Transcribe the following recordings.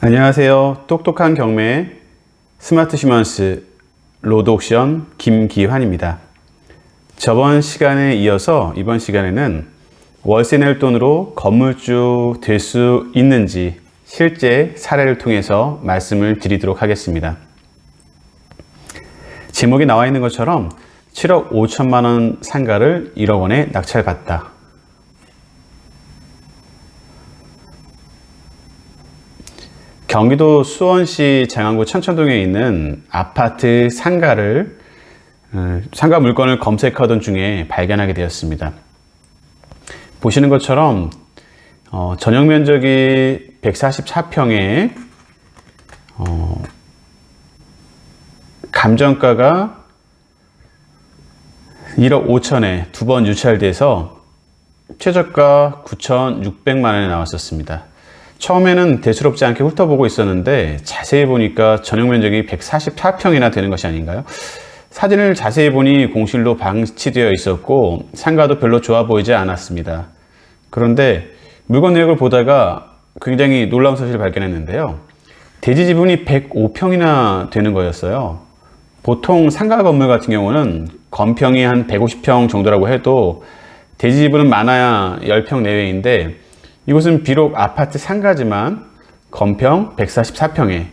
안녕하세요. 똑똑한 경매 스마트 시먼스 로드 옥션 김기환입니다. 저번 시간에 이어서 이번 시간에는 월세 낼 돈으로 건물주 될 수 있는지 실제 사례를 통해서 말씀을 드리도록 하겠습니다. 제목에 나와 있는 것처럼 7억 5천만 원 상가를 1억 원에 낙찰받다. 경기도 수원시 장안구 천천동에 있는 아파트 상가 물건을 검색하던 중에 발견하게 되었습니다. 보시는 것처럼 전용 면적이 144평에 감정가가 1억 5천에 두 번 유찰돼서 최저가 9,600만 원에 나왔었습니다. 처음에는 대수롭지 않게 훑어보고 있었는데 자세히 보니까 전용 면적이 144평이나 되는 것이 아닌가요? 사진을 자세히 보니 공실로 방치되어 있었고 상가도 별로 좋아 보이지 않았습니다. 그런데 물건 내역을 보다가 굉장히 놀라운 사실을 발견했는데요. 대지 지분이 105평이나 되는 거였어요. 보통 상가 건물 같은 경우는 건평이 한 150평 정도라고 해도 대지 지분은 많아야 10평 내외인데 이곳은 비록 아파트 상가지만 건평 144평에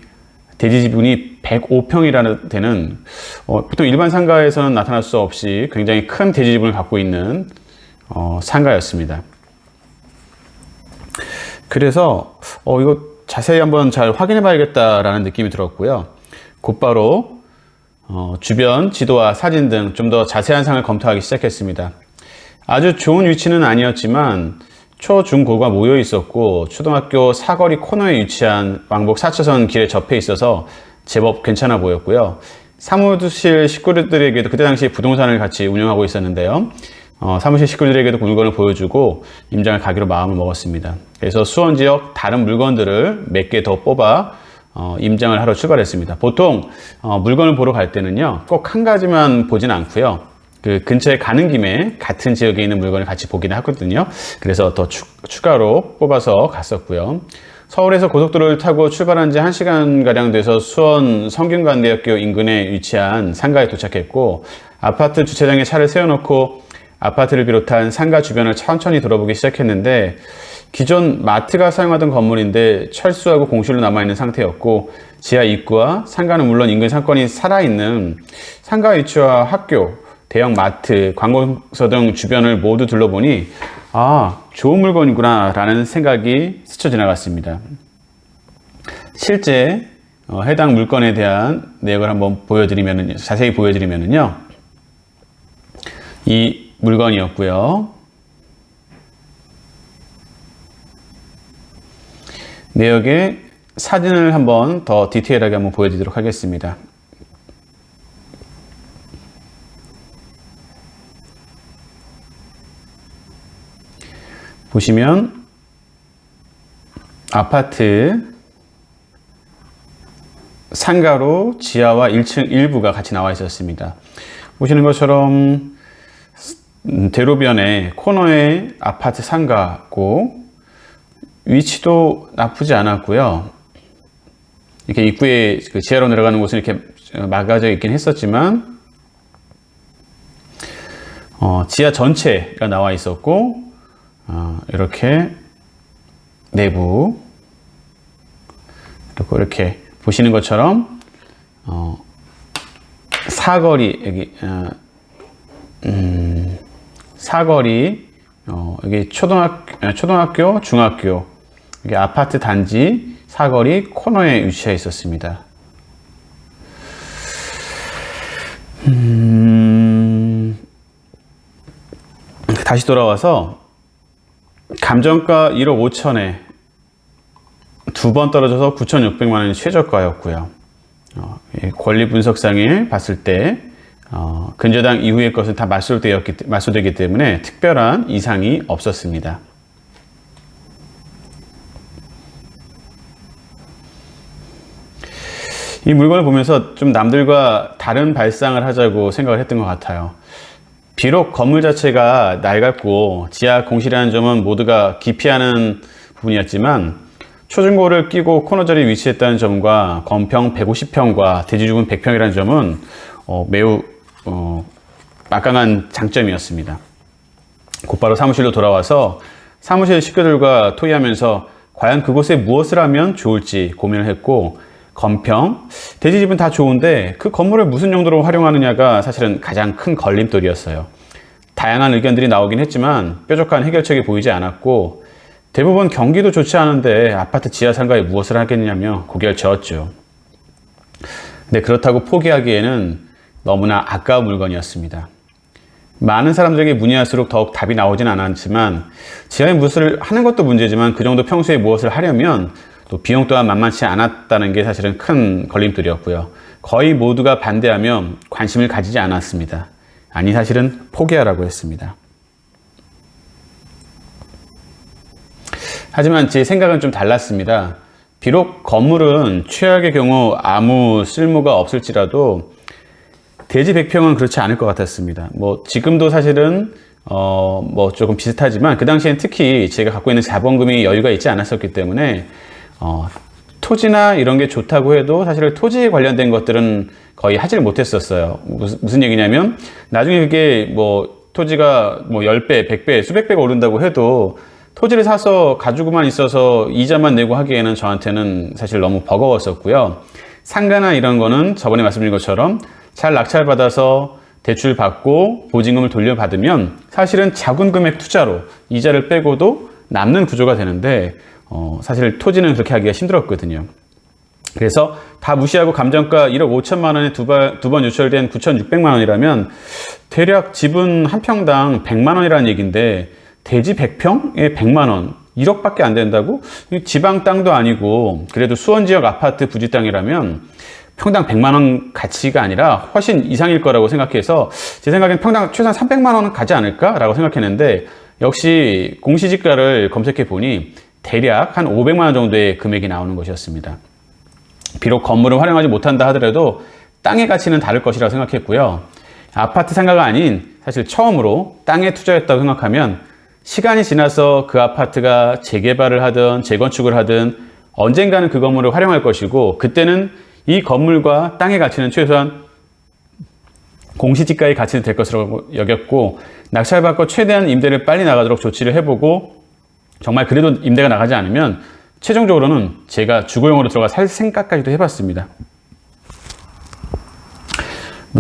대지 지분이 105평이라는 데는 보통 일반 상가에서는 나타날 수 없이 굉장히 큰 대지 지분을 갖고 있는 상가였습니다. 그래서 이거 자세히 한번 잘 확인해 봐야겠다라는 느낌이 들었고요. 곧바로 주변 지도와 사진 등 좀 더 자세한 상을 검토하기 시작했습니다. 아주 좋은 위치는 아니었지만 초, 중, 고가 모여 있었고 초등학교 사거리 코너에 위치한 왕복 4차선 길에 접해 있어서 제법 괜찮아 보였고요. 사무실 식구들에게도 그때 당시 부동산을 같이 운영하고 있었는데요. 사무실 식구들에게도 물건을 보여주고 임장을 가기로 마음을 먹었습니다. 그래서 수원 지역 다른 물건들을 몇 개 더 뽑아 임장을 하러 출발했습니다. 보통 물건을 보러 갈 때는요, 꼭 한 가지만 보진 않고요. 그 근처에 가는 김에 같은 지역에 있는 물건을 같이 보기는 하거든요. 그래서 더 추가로 뽑아서 갔었고요. 서울에서 고속도로를 타고 출발한 지 1시간가량 돼서 수원 성균관대학교 인근에 위치한 상가에 도착했고, 아파트 주차장에 차를 세워놓고 아파트를 비롯한 상가 주변을 천천히 돌아보기 시작했는데, 기존 마트가 사용하던 건물인데 철수하고 공실로 남아있는 상태였고, 지하 입구와 상가는 물론 인근 상권이 살아있는 상가 위치와 학교, 대형 마트, 관공서 등 주변을 모두 둘러보니 좋은 물건이구나 라는 생각이 스쳐 지나갔습니다. 실제 해당 물건에 대한 내역을 한번 자세히 보여드리면요, 이 물건이었고요. 내역의 사진을 한번 더 디테일하게 한번 보여드리도록 하겠습니다. 보시면 아파트 상가로 지하와 1층 일부가 같이 나와 있었습니다. 보시는 것처럼 대로변에 코너에 아파트 상가고 위치도 나쁘지 않았고요. 이렇게 입구에 지하로 내려가는 곳은 이렇게 막아져 있긴 했었지만 지하 전체가 나와 있었고 이렇게 내부 이렇게 보시는 것처럼 사거리 사거리 여기 초등학교, 중학교 여기 아파트 단지 사거리 코너에 위치해 있었습니다. 다시 돌아와서 감정가 1억 5천에 두 번 떨어져서 9,600만 원이 최저가였고요. 권리 분석상에 봤을 때 근저당 이후의 것은 다 맞소되기 때문에 특별한 이상이 없었습니다. 이 물건을 보면서 좀 남들과 다른 발상을 하자고 생각을 했던 것 같아요. 비록 건물 자체가 낡았고 지하 공실이라는 점은 모두가 기피하는 부분이었지만 초중고를 끼고 코너절이 위치했다는 점과 건평 150평과 대지주분 100평이라는 점은 매우 막강한 장점이었습니다. 곧바로 사무실로 돌아와서 사무실 식구들과 토의하면서 과연 그곳에 무엇을 하면 좋을지 고민을 했고, 건평, 대지집은 다 좋은데 그 건물을 무슨 용도로 활용하느냐가 사실은 가장 큰 걸림돌이었어요. 다양한 의견들이 나오긴 했지만 뾰족한 해결책이 보이지 않았고, 대부분 경기도 좋지 않은데 아파트 지하 상가에 무엇을 하겠냐며 고개를 저었죠. 근데 그렇다고 포기하기에는 너무나 아까운 물건이었습니다. 많은 사람들에게 문의할수록 더욱 답이 나오진 않았지만, 지하에 무엇을 하는 것도 문제지만 그 정도 평소에 무엇을 하려면 또 비용 또한 만만치 않았다는 게 사실은 큰 걸림돌이었고요. 거의 모두가 반대하며 관심을 가지지 않았습니다. 아니, 사실은 포기하라고 했습니다. 하지만 제 생각은 좀 달랐습니다. 비록 건물은 최악의 경우 아무 쓸모가 없을지라도 대지 100평은 그렇지 않을 것 같았습니다. 지금도 사실은 조금 비슷하지만 그 당시엔 특히 제가 갖고 있는 자본금이 여유가 있지 않았었기 때문에 토지나 이런 게 좋다고 해도 사실 토지에 관련된 것들은 거의 하지를 못했었어요. 무슨 얘기냐면 나중에 그게 토지가 10배, 100배, 수백 배가 오른다고 해도 토지를 사서 가지고만 있어서 이자만 내고 하기에는 저한테는 사실 너무 버거웠었고요. 상가나 이런 거는 저번에 말씀드린 것처럼 잘 낙찰받아서 대출 받고 보증금을 돌려받으면 사실은 작은 금액 투자로 이자를 빼고도 남는 구조가 되는데 사실 토지는 그렇게 하기가 힘들었거든요. 그래서 다 무시하고 감정가 1억 5천만 원에 두 번 유찰된 9,600만 원이라면 대략 집은 한 평당 100만 원이라는 얘기인데, 대지 100평에 100만 원, 1억밖에 안 된다고? 지방 땅도 아니고 그래도 수원 지역 아파트 부지 땅이라면 평당 100만 원 가치가 아니라 훨씬 이상일 거라고 생각해서 제 생각엔 평당 최소한 300만 원은 가지 않을까라고 생각했는데, 역시 공시지가를 검색해 보니 대략 한 500만 원 정도의 금액이 나오는 것이었습니다. 비록 건물을 활용하지 못한다 하더라도 땅의 가치는 다를 것이라고 생각했고요. 아파트 상가가 아닌 사실 처음으로 땅에 투자했다고 생각하면 시간이 지나서 그 아파트가 재개발을 하든 재건축을 하든 언젠가는 그 건물을 활용할 것이고, 그때는 이 건물과 땅의 가치는 최소한 공시지가의 가치는 될 것으로 여겼고, 낙찰받고 최대한 임대를 빨리 나가도록 조치를 해보고, 정말 그래도 임대가 나가지 않으면 최종적으로는 제가 주거용으로 들어가 살 생각까지도 해봤습니다.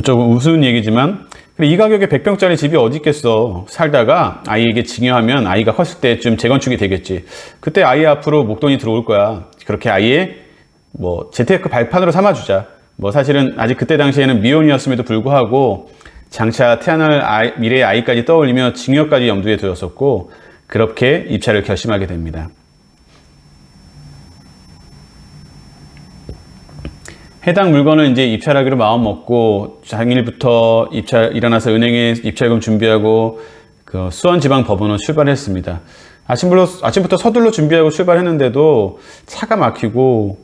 조금 우스운 얘기지만 이 가격에 100평짜리 집이 어디 있겠어. 살다가 아이에게 증여하면 아이가 컸을 때쯤 재건축이 되겠지. 그때 아이 앞으로 목돈이 들어올 거야. 그렇게 아이의 재테크 발판으로 삼아주자. 사실은 아직 그때 당시에는 미혼이었음에도 불구하고 장차 태어날 미래의 아이까지 떠올리며 증여까지 염두에 두었었고, 그렇게 입찰을 결심하게 됩니다. 해당 물건을 이제 입찰하기로 마음 먹고 당일부터 일어나서 은행에 입찰금 준비하고 그 수원지방법원으로 출발했습니다. 아침부터 서둘러 준비하고 출발했는데도 차가 막히고,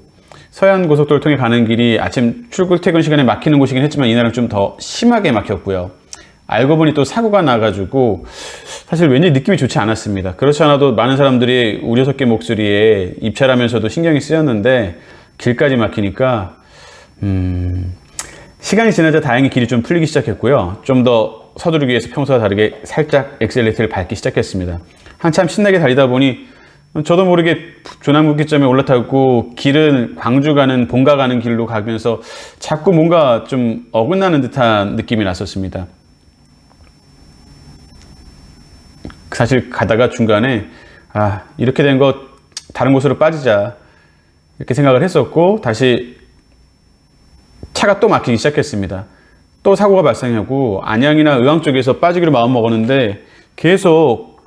서해안고속도로를 통해 가는 길이 아침 출퇴근 시간에 막히는 곳이긴 했지만 이날은 좀 더 심하게 막혔고요. 알고 보니 또 사고가 나가지고 사실 왠지 느낌이 좋지 않았습니다. 그렇지 않아도 많은 사람들이 우려 섞인 목소리에 입찰하면서도 신경이 쓰였는데 길까지 막히니까 시간이 지나자 다행히 길이 좀 풀리기 시작했고요. 좀 더 서두르기 위해서 평소와 다르게 살짝 엑셀레이터를 밟기 시작했습니다. 한참 신나게 달리다 보니 저도 모르게 조남국기점에 올라타고 길은 광주 가는 본가 가는 길로 가면서 자꾸 뭔가 좀 어긋나는 듯한 느낌이 났었습니다. 사실 가다가 중간에 이렇게 된 거 다른 곳으로 빠지자 이렇게 생각을 했었고, 다시 차가 또 막히기 시작했습니다. 또 사고가 발생하고 안양이나 의왕 쪽에서 빠지기로 마음먹었는데 계속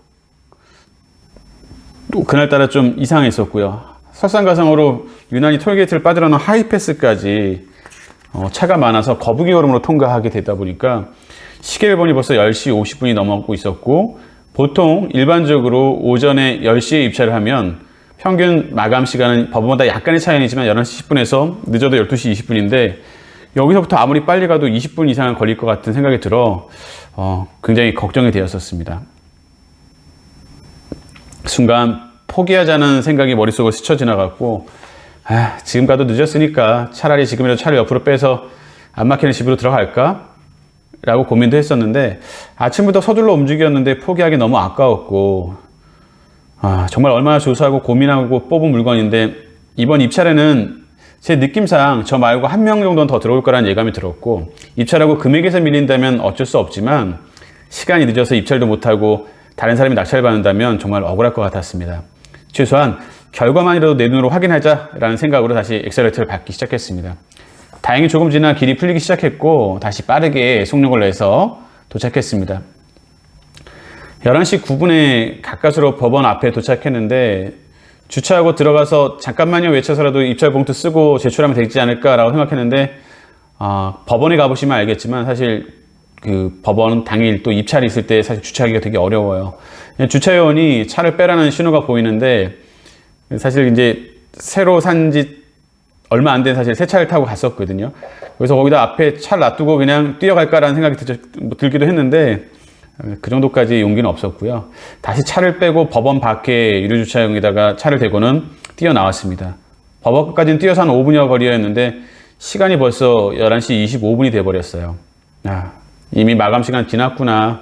또 그날따라 좀 이상했었고요. 설상가상으로 유난히 톨게이트를 빠져나오는 하이패스까지 차가 많아서 거북이 걸음으로 통과하게 되다 보니까 시계를 보니 벌써 10시 50분이 넘어가고 있었고, 보통 일반적으로 오전에 10시에 입찰을 하면 평균 마감 시간은 법원마다 약간의 차이이지만 11시 10분에서 늦어도 12시 20분인데 여기서부터 아무리 빨리 가도 20분 이상은 걸릴 것 같은 생각이 들어 굉장히 걱정이 되었었습니다. 순간 포기하자는 생각이 머릿속을 스쳐 지나갔고, 지금 가도 늦었으니까 차라리 지금이라도 차를 옆으로 빼서 안 막히는 집으로 들어갈까? 라고 고민도 했었는데, 아침부터 서둘러 움직였는데 포기하기 너무 아까웠고, 정말 얼마나 조사하고 고민하고 뽑은 물건인데, 이번 입찰에는 제 느낌상 저 말고 한 명 정도는 더 들어올 거라는 예감이 들었고, 입찰하고 금액에서 밀린다면 어쩔 수 없지만 시간이 늦어서 입찰도 못하고 다른 사람이 낙찰을 받는다면 정말 억울할 것 같았습니다. 최소한 결과만이라도 내 눈으로 확인하자라는 생각으로 다시 엑셀레이터를 밟기 시작했습니다. 다행히 조금 지나 길이 풀리기 시작했고 다시 빠르게 속력을 내서 도착했습니다. 11시 9분에 가까스로 법원 앞에 도착했는데 주차하고 들어가서 잠깐만요 외쳐서라도 입찰 봉투 쓰고 제출하면 되지 않을까라고 생각했는데, 법원에 가보시면 알겠지만 사실 그 법원 당일 또 입찰이 있을 때 사실 주차하기가 되게 어려워요. 주차요원이 차를 빼라는 신호가 보이는데, 사실 이제 새로 산 지 얼마 안 된 사실 새 차를 타고 갔었거든요. 그래서 거기다 앞에 차를 놔두고 그냥 뛰어갈까라는 생각이 들기도 했는데 그 정도까지 용기는 없었고요. 다시 차를 빼고 법원 밖에 유료주차장에다가 차를 대고는 뛰어나왔습니다. 법원까지는 뛰어서 한 5분여 거리였는데 시간이 벌써 11시 25분이 돼버렸어요. 이미 마감 시간 지났구나.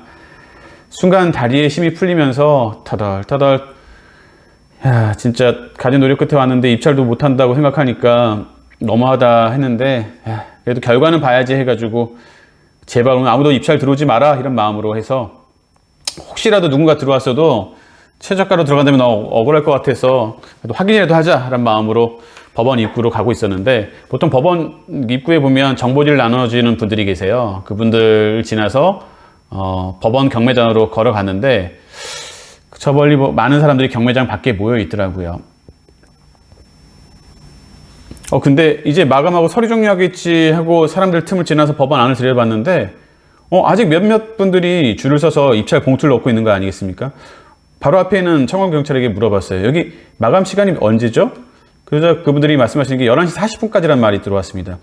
순간 다리에 힘이 풀리면서 터덜터덜, 진짜 가진 노력 끝에 왔는데 입찰도 못한다고 생각하니까 너무하다 했는데, 그래도 결과는 봐야지 해가지고 제발 오늘 아무도 입찰 들어오지 마라 이런 마음으로 해서, 혹시라도 누군가 들어왔어도 최저가로 들어간다면 억울할 것 같아서 그래도 확인이라도 하자라는 마음으로 법원 입구로 가고 있었는데, 보통 법원 입구에 보면 정보지를 나눠주는 분들이 계세요. 그분들 지나서 법원 경매장으로 걸어갔는데 저 멀리 많은 사람들이 경매장 밖에 모여 있더라고요. 근데 이제 마감하고 서류 정리하겠지 하고 사람들 틈을 지나서 법원 안을 들여봤는데 아직 몇몇 분들이 줄을 서서 입찰 봉투를 넣고 있는 거 아니겠습니까? 바로 앞에 있는 청원경찰에게 물어봤어요. 여기 마감 시간이 언제죠? 그래서 그분들이 말씀하시는 게 11시 40분까지란 말이 들어왔습니다.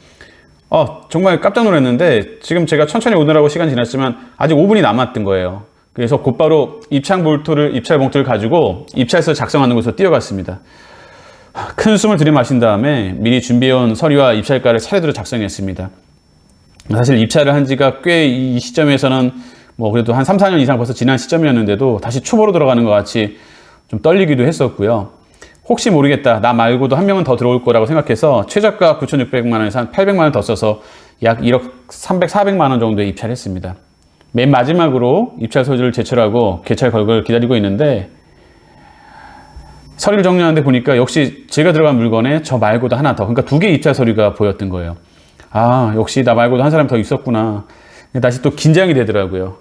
정말 깜짝 놀랐는데 지금 제가 천천히 오느라고 시간이 지났지만 아직 5분이 남았던 거예요. 그래서 곧바로 입찰 봉투를 가지고 입찰서 작성하는 곳으로 뛰어갔습니다. 큰 숨을 들이마신 다음에 미리 준비해온 서류와 입찰가를 차례대로 작성했습니다. 사실 입찰을 한 지가 꽤 이 시점에서는 그래도 한 3, 4년 이상 벌써 지난 시점이었는데도 다시 초보로 들어가는 것 같이 좀 떨리기도 했었고요. 혹시 모르겠다, 나 말고도 한 명은 더 들어올 거라고 생각해서 최저가 9,600만 원에서 한 800만 원 더 써서 약 1억 300, 400만 원 정도에 입찰했습니다. 맨 마지막으로 입찰 서류를 제출하고 개찰 걸걸 기다리고 있는데, 서류를 정리하는데 보니까 역시 제가 들어간 물건에 저 말고도 하나 더, 그러니까 2개의 입찰 서류가 보였던 거예요. 역시 나 말고도 한 사람이 더 있었구나. 다시 또 긴장이 되더라고요.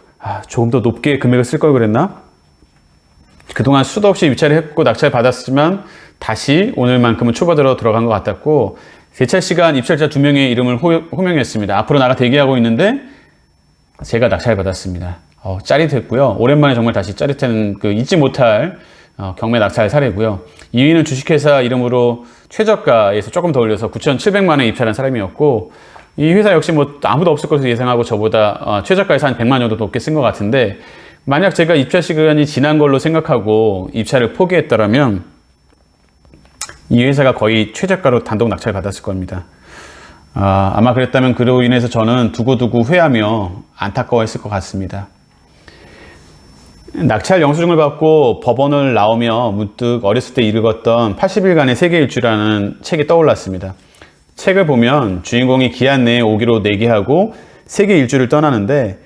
조금 더 높게 금액을 쓸 걸 그랬나? 그동안 수도 없이 입찰을 했고 낙찰 받았지만 다시 오늘만큼은 초과대로 들어간 것 같았고, 개찰 시간 입찰자 2명의 이름을 호명했습니다. 앞으로 나가 대기하고 있는데 제가 낙찰 받았습니다. 짜릿했고요. 오랜만에 정말 다시 짜릿한 잊지 못할 경매 낙찰 사례고요. 2위는 주식회사 이름으로 최저가에서 조금 더 올려서 9,700만 원에 입찰한 사람이었고, 이 회사 역시 아무도 없을 것으로 예상하고 저보다 최저가에서 한 100만 원 정도 높게 쓴 것 같은데, 만약 제가 입찰 시간이 지난 걸로 생각하고 입찰을 포기했더라면 이 회사가 거의 최저가로 단독 낙찰 받았을 겁니다. 아마 그랬다면 그로 인해서 저는 두고두고 후회하며 안타까워했을 것 같습니다. 낙찰 영수증을 받고 법원을 나오며 문득 어렸을 때 읽었던 80일간의 세계 일주라는 책이 떠올랐습니다. 책을 보면 주인공이 기한 내에 오기로 내기하고 세계 일주를 떠나는데,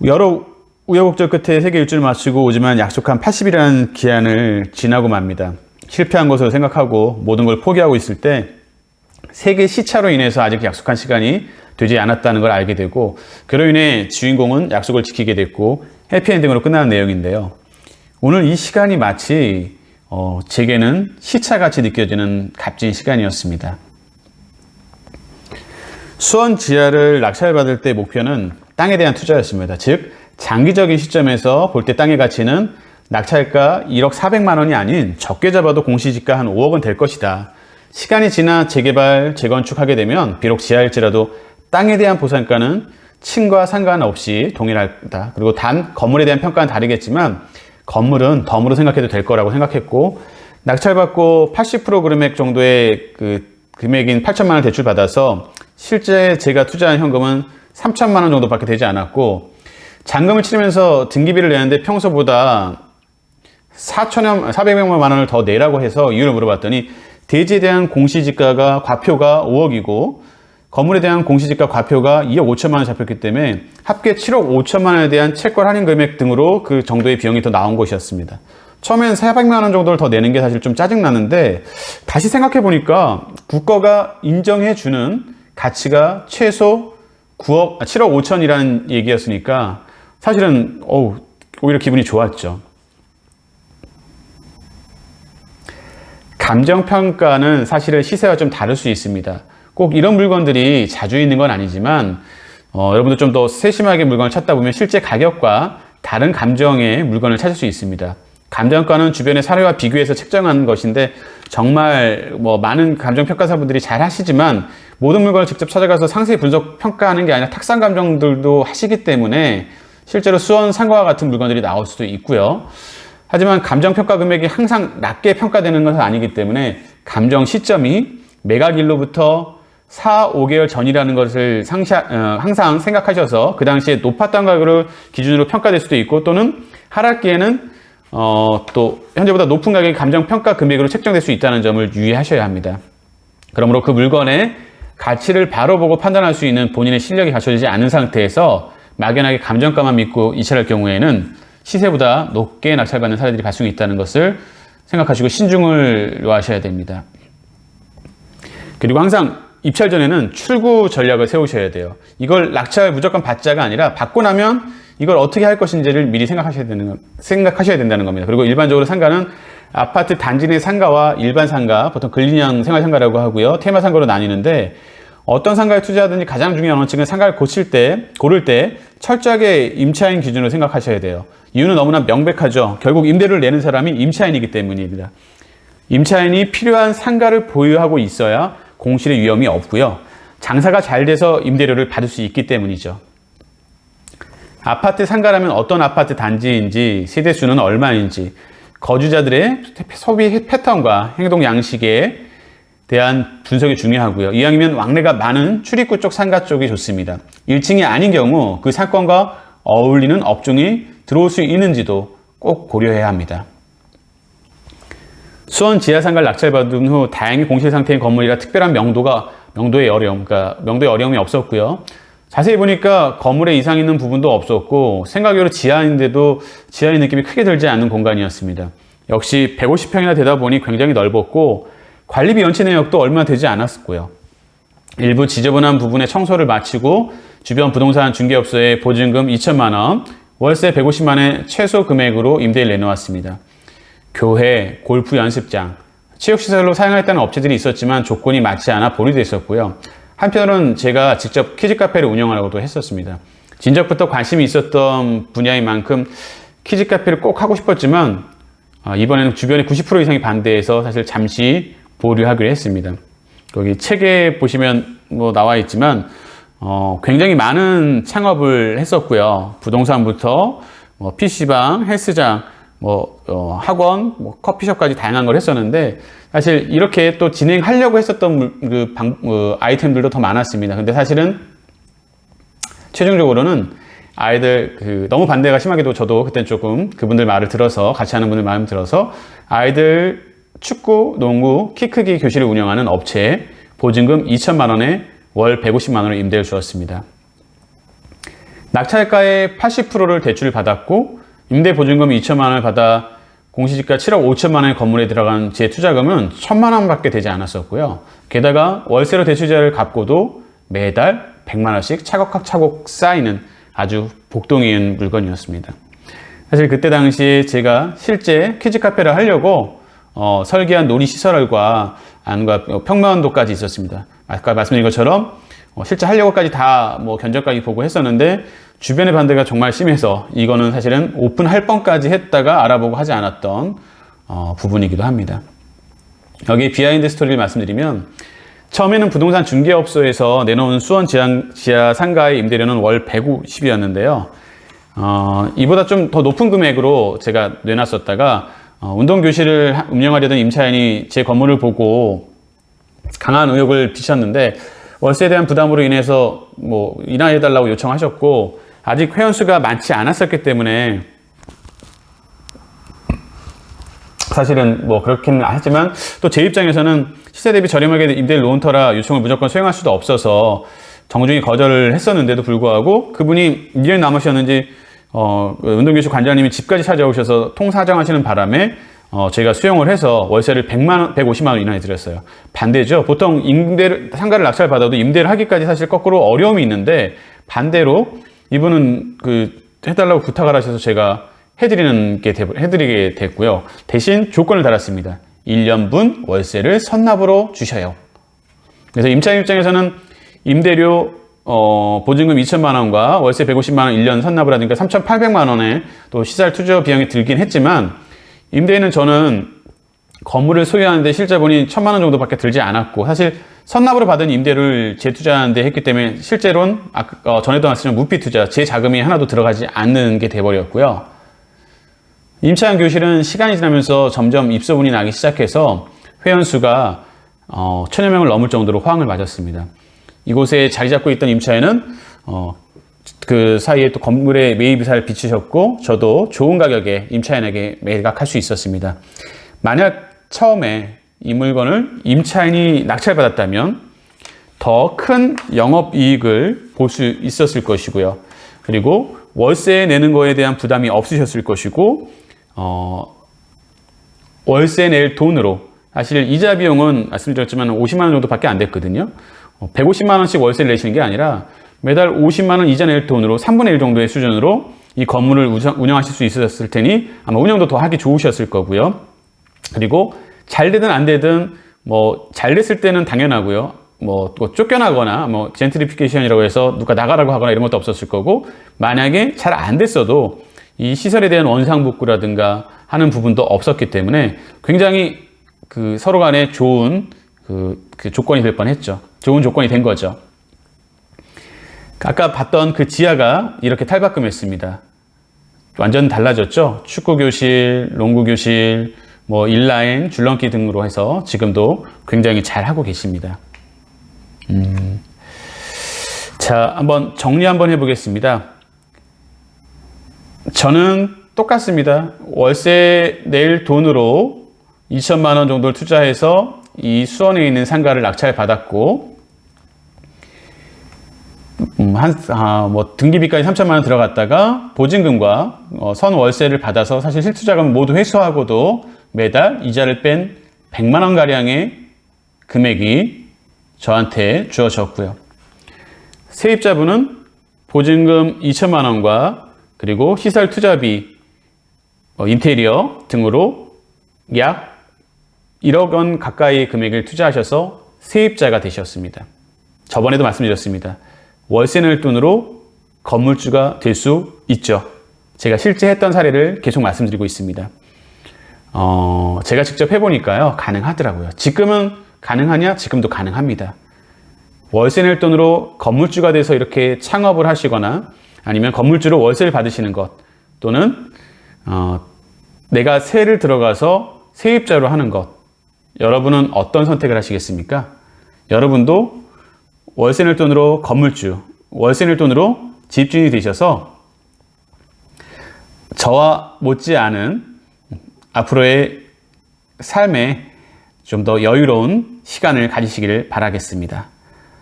여러 우여곡절 끝에 세계 일주를 마치고 오지만 약속한 80일이라는 기한을 지나고 맙니다. 실패한 것으로 생각하고 모든 걸 포기하고 있을 때 세계 시차로 인해서 아직 약속한 시간이 되지 않았다는 걸 알게 되고, 그로 인해 주인공은 약속을 지키게 됐고 해피엔딩으로 끝나는 내용인데요. 오늘 이 시간이 마치 제게는 시차같이 느껴지는 값진 시간이었습니다. 수원 지하를 낙찰받을 때 목표는 땅에 대한 투자였습니다. 즉 장기적인 시점에서 볼 때 땅의 가치는 낙찰가 1억 400만 원이 아닌 적게 잡아도 공시지가 한 5억은 될 것이다. 시간이 지나 재개발, 재건축하게 되면 비록 지하일지라도 땅에 대한 보상가는 층과 상관없이 동일하다. 그리고 단 건물에 대한 평가는 다르겠지만 건물은 덤으로 생각해도 될 거라고 생각했고, 낙찰받고 80% 금액 정도의 그 금액인 8천만 원 대출 받아서 실제 제가 투자한 현금은 3천만 원 정도밖에 되지 않았고, 잔금을 치르면서 등기비를 내는데 평소보다 400만 원을 더 내라고 해서 이유를 물어봤더니, 대지에 대한 공시지가가 과표가 5억이고 건물에 대한 공시지가 과표가 2억 5천만 원 잡혔기 때문에 합계 7억 5천만 원에 대한 채권 할인 금액 등으로 그 정도의 비용이 더 나온 것이었습니다. 처음엔 400만 원 정도를 더 내는 게 사실 좀 짜증나는데, 다시 생각해 보니까 국가가 인정해 주는 가치가 최소 7억 5천이라는 얘기였으니까 사실은 오히려 기분이 좋았죠. 감정평가는 사실은 시세와 좀 다를 수 있습니다. 꼭 이런 물건들이 자주 있는 건 아니지만 여러분들 좀 더 세심하게 물건을 찾다 보면 실제 가격과 다른 감정의 물건을 찾을 수 있습니다. 감정가는 주변의 사례와 비교해서 책정하는 것인데, 정말 많은 감정평가사분들이 잘 하시지만 모든 물건을 직접 찾아가서 상세히 분석 평가하는 게 아니라 탁상 감정들도 하시기 때문에 실제로 수원 상가와 같은 물건들이 나올 수도 있고요. 하지만 감정평가 금액이 항상 낮게 평가되는 것은 아니기 때문에 감정 시점이 매각일로부터 4, 5개월 전이라는 것을 항상 생각하셔서 그 당시에 높았던 가격을 기준으로 평가될 수도 있고, 또는 하락기에는 또 현재보다 높은 가격이 감정평가 금액으로 책정될 수 있다는 점을 유의하셔야 합니다. 그러므로 그 물건의 가치를 바로 보고 판단할 수 있는 본인의 실력이 갖춰지지 않은 상태에서 막연하게 감정가만 믿고 이체할 경우에는 시세보다 높게 낙찰받는 사례들이 발생이 있다는 것을 생각하시고 신중을 요하셔야 됩니다. 그리고 항상 입찰 전에는 출구 전략을 세우셔야 돼요. 이걸 낙찰 무조건 받자가 아니라 받고 나면 이걸 어떻게 할 것인지를 미리 생각하셔야 된다는 겁니다. 그리고 일반적으로 상가는 아파트 단지 내 상가와 일반 상가, 보통 근린형 생활상가라고 하고요, 테마 상가로 나뉘는데, 어떤 상가에 투자하든지 가장 중요한 원칙은 상가를 고를 때 철저하게 임차인 기준으로 생각하셔야 돼요. 이유는 너무나 명백하죠. 결국 임대료를 내는 사람이 임차인이기 때문입니다. 임차인이 필요한 상가를 보유하고 있어야 공실의 위험이 없고요, 장사가 잘 돼서 임대료를 받을 수 있기 때문이죠. 아파트 상가라면 어떤 아파트 단지인지, 세대수는 얼마인지, 거주자들의 소비 패턴과 행동 양식에 대한 분석이 중요하고요. 이왕이면 왕래가 많은 출입구 쪽 상가 쪽이 좋습니다. 1층이 아닌 경우 그 상권과 어울리는 업종이 들어올 수 있는지도 꼭 고려해야 합니다. 수원 지하상가를 낙찰받은 후 다행히 공실 상태인 건물이라 특별한 명도의 어려움이 없었고요. 자세히 보니까 건물에 이상 있는 부분도 없었고, 생각외로 지하인데도 지하인 느낌이 크게 들지 않는 공간이었습니다. 역시 150평이나 되다 보니 굉장히 넓었고, 관리비 연체 내역도 얼마 되지 않았고요. 일부 지저분한 부분에 청소를 마치고 주변 부동산 중개업소에 보증금 2천만 원, 월세 150만 원의 최소 금액으로 임대를 내놓았습니다. 교회, 골프 연습장, 체육시설로 사용했다는 업체들이 있었지만 조건이 맞지 않아 보류돼 있었고요. 한편으로는 제가 직접 키즈카페를 운영하려고도 했었습니다. 진작부터 관심이 있었던 분야인 만큼 키즈카페를 꼭 하고 싶었지만 이번에는 주변의 90% 이상이 반대해서 사실 잠시 보류하기로 했습니다. 거기 책에 보시면 나와 있지만 굉장히 많은 창업을 했었고요. 부동산부터 PC방, 헬스장, 학원, 커피숍까지 다양한 걸 했었는데, 사실 이렇게 또 진행하려고 했었던 아이템들도 더 많았습니다. 근데 사실은 최종적으로는 아이들 너무 반대가 심하게도 저도 그때 조금 그분들 말을 들어서, 같이 하는 분들 마음 들어서 아이들 축구, 농구, 키 크기 교실을 운영하는 업체에 보증금 2천만 원에 월 150만 원을 임대를 주었습니다. 낙찰가의 80%를 대출을 받았고, 임대 보증금 2천만 원을 받아 공시지가 7억 5천만 원의 건물에 들어간 제 투자금은 1천만 원밖에 되지 않았었고요. 게다가 월세로 대출자를 갚고도 매달 100만 원씩 차곡차곡 쌓이는 아주 복동이은 물건이었습니다. 사실 그때 당시에 제가 실제 키즈카페를 하려고 설계한 놀이시설과 안과 평면도까지 있었습니다. 아까 말씀드린 것처럼 실제 하려고까지 다 견적까지 보고 했었는데, 주변의 반대가 정말 심해서 이거는 사실은 오픈할 뻔까지 했다가 알아보고 하지 않았던 부분이기도 합니다. 여기 비하인드 스토리를 말씀드리면, 처음에는 부동산 중개업소에서 내놓은 수원 지하 상가의 임대료는 월 150이었는데요. 이보다 좀 더 높은 금액으로 제가 내놨었다가 운동교실을 운영하려던 임차인이 제 건물을 보고 강한 의혹을 비쳤는데 월세에 대한 부담으로 인해서 뭐 인하해달라고 요청하셨고 아직 회원수가 많지 않았었기 때문에 사실은 뭐 그렇긴 하지만 또 제 입장에서는 시세 대비 저렴하게 임대를 놓은 터라 요청을 무조건 수용할 수도 없어서 정중히 거절을 했었는데도 불구하고 그분이 2년 남으셨는지 운동교실 관장님이 집까지 찾아오셔서 통사정하시는 바람에 제가 수용을 해서 월세를 150만 원 인하해 드렸어요. 반대죠. 보통 상가를 낙찰 받아도 임대를 하기까지 사실 거꾸로 어려움이 있는데 반대로 이분은 해달라고 부탁을 하셔서 제가 해드리게 됐고요. 대신 조건을 달았습니다. 1년분 월세를 선납으로 주셔요. 그래서 임차인 입장에서는 임대료 보증금 2천만 원과 월세 150만 원 1년 선납을 하니까 3,800만 원의 또 시설 투자 비용이 들긴 했지만 임대인은 저는 건물을 소유하는데 실자본이 1,000만 원 정도밖에 들지 않았고 사실 선납으로 받은 임대를 재투자하는데 했기 때문에 실제로는 전에도 말씀드린 무피 투자 제 자금이 하나도 들어가지 않는 게 돼버렸고요. 임차인 교실은 시간이 지나면서 점점 입소문이 나기 시작해서 회원수가 1,000여 명을 넘을 정도로 호황을 맞았습니다. 이곳에 자리 잡고 있던 임차인은 그 사이에 또 건물의 매입 이사를 비추셨고 저도 좋은 가격에 임차인에게 매각할 수 있었습니다. 만약 처음에 이 물건을 임차인이 낙찰받았다면 더 큰 영업이익을 볼 수 있었을 것이고요. 그리고 월세 내는 거에 대한 부담이 없으셨을 것이고 월세 낼 돈으로 사실 이자 비용은 말씀드렸지만 50만 원 정도밖에 안 됐거든요. 150만 원씩 월세를 내시는 게 아니라 매달 50만 원 이자 낼 돈으로 3분의 1 정도의 수준으로 이 건물을 운영하실 수 있었을 테니 아마 운영도 더 하기 좋으셨을 거고요. 그리고 잘 되든 안 되든 뭐 잘 됐을 때는 당연하고요. 뭐 또 쫓겨나거나 뭐 젠트리피케이션이라고 해서 누가 나가라고 하거나 이런 것도 없었을 거고 만약에 잘 안 됐어도 이 시설에 대한 원상복구라든가 하는 부분도 없었기 때문에 굉장히 서로 간에 좋은 조건이 될 뻔했죠. 좋은 조건이 된 거죠. 아까 봤던 그 지하가 이렇게 탈바꿈했습니다. 완전 달라졌죠. 축구교실, 농구교실, 뭐 인라인, 줄넘기 등으로 해서 지금도 굉장히 잘 하고 계십니다. 자, 한번 정리 한번 해보겠습니다. 저는 똑같습니다. 월세 낼 돈으로 2천만 원 정도를 투자해서 이 수원에 있는 상가를 낙찰 받았고 등기비까지 3천만 원 들어갔다가 보증금과 선월세를 받아서 사실 실투자금 모두 회수하고도 매달 이자를 뺀 100만 원 가량의 금액이 저한테 주어졌고요. 세입자분은 보증금 2천만 원과 그리고 시설 투자비, 인테리어 등으로 약 1억 원 가까이의 금액을 투자하셔서 세입자가 되셨습니다. 저번에도 말씀드렸습니다. 월세 낼 돈으로 건물주가 될 수 있죠. 제가 실제 했던 사례를 계속 말씀드리고 있습니다. 제가 직접 해보니까요, 가능하더라고요. 지금은 가능하냐? 지금도 가능합니다. 월세 낼 돈으로 건물주가 돼서 이렇게 창업을 하시거나 아니면 건물주로 월세를 받으시는 것 또는 내가 세를 들어가서 세입자로 하는 것 여러분은 어떤 선택을 하시겠습니까? 여러분도 월세 낼 돈으로 건물주, 월세 낼 돈으로 집주인이 되셔서 저와 못지않은 앞으로의 삶에 좀 더 여유로운 시간을 가지시기를 바라겠습니다.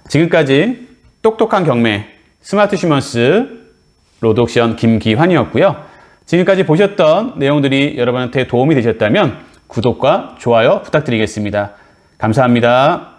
지금까지 똑똑한 경매 스마트 슈먼스 로드옵션 김기환이었고요. 지금까지 보셨던 내용들이 여러분한테 도움이 되셨다면 구독과 좋아요 부탁드리겠습니다. 감사합니다.